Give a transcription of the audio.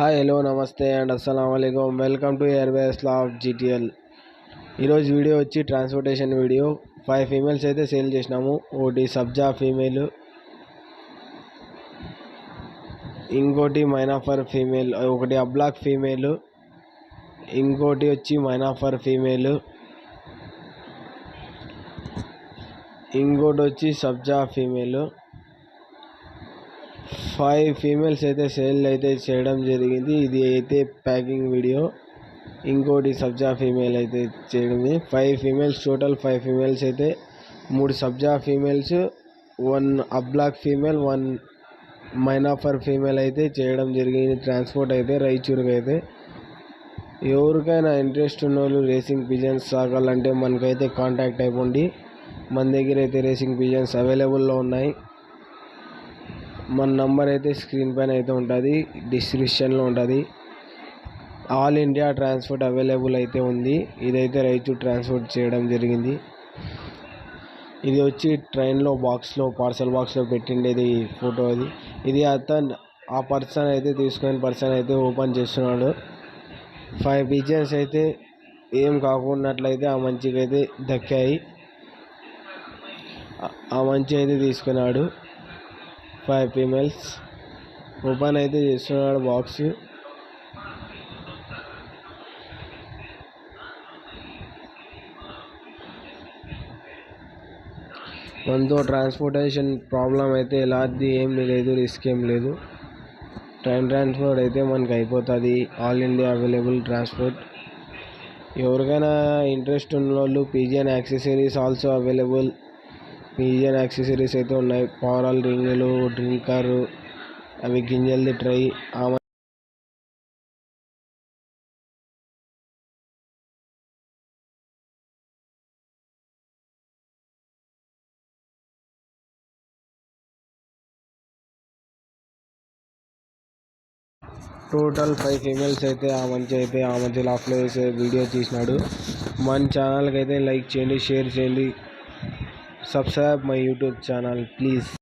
Hi hello నమస్తే and అస్సలాముఅలైకుం. Welcome to airways of GTL. ఈరోజు వీడియో వచ్చి ట్రాన్స్పోర్టేషన్ వీడియో. 5 ఫీమేల్స్ అయితే సేల్ చేసినాము. ఒకటి సబ్జా ఫీమేల్, ఇంకోటి మైనాఫర్ ఫీమేల్, ఒకటి అబ్లాక్ ఫీమేల్, ఇంకోటి వచ్చి మైనాఫర్ ఫీమేల్, ఇంకోటి వచ్చి సబ్జా ఫీమేల్. 5 ఫీమేల్స్ అయితే సేల్ అయితే చేయడం జరిగింది. ఇది అయితే ప్యాకింగ్ వీడియో. ఇంకోటి సబ్జా ఫీమేల్ అయితే చేయడం. 5 ఫీమేల్స్ టోటల్. 5 ఫీమేల్స్ అయితే 3 సబ్జా ఫీమేల్స్, 1 అబ్లాక్ ఫీమేల్, 1 మైనాఫర్ ఫీమేల్ అయితే చేయడం జరిగింది. ట్రాన్స్పోర్ట్ అయితే రాయచూరుకి అయితే. ఎవరికైనా ఇంట్రెస్ట్ ఉన్న వాళ్ళు రేసింగ్ పిజన్స్ సాగాలంటే మనకైతే కాంటాక్ట్ అయిపోండి. మన దగ్గర అయితే రేసింగ్ పిజన్స్ అవైలబుల్లో ఉన్నాయి. మన నంబర్ అయితే స్క్రీన్ పైన అయితే ఉంటుంది, డిస్క్రిప్షన్లో ఉంటుంది. ఆల్ ఇండియా ట్రాన్స్పోర్ట్ అవైలబుల్ అయితే ఉంది. ఇదైతే రాయచూర్ ట్రాన్స్పోర్ట్ చేయడం జరిగింది. ఇది వచ్చి ట్రైన్లో బాక్స్లో, పార్సల్ బాక్స్లో పెట్టిండేది ఫోటో. ఇది ఆ పర్సన్ అయితే తీసుకున్న పర్సన్ అయితే ఓపెన్ చేస్తున్నాడు. 5 పిజన్స్ అయితే ఏం కాకున్నట్లయితే ఆ మంచికి అయితే దక్కాయి. ఆ మంచి అయితే తీసుకున్నాడు. 5 ఫీమేల్స్ ఓపెన్ అయితే చేస్తున్నాడు బాక్స్. మనతో ట్రాన్స్పోర్టేషన్ ప్రాబ్లం అయితే ఎలాంటి ఏం లేదు, రిస్క్ ఏం లేదు. ట్రైన్ ట్రాన్స్పోర్ట్ అయితే మనకు అయిపోతుంది. All India available transport. ఎవరికైనా ఇంట్రెస్ట్ ఉన్న వాళ్ళు pigeon accessories also available. Pigeon accessories అయితే ఉన్నాయి. పవరాల్ రింగులు, డ్రింకర్, అవి గింజల్ది ట్రై. టోటల్ 5 ఫీమేల్స్ అయితే ఆ మంచి లాఫ్లో వేసే వీడియో తీసినాడు. మన ఛానల్కి అయితే లైక్ చేయండి, షేర్ చేయండి, subscribe my YouTube channel please.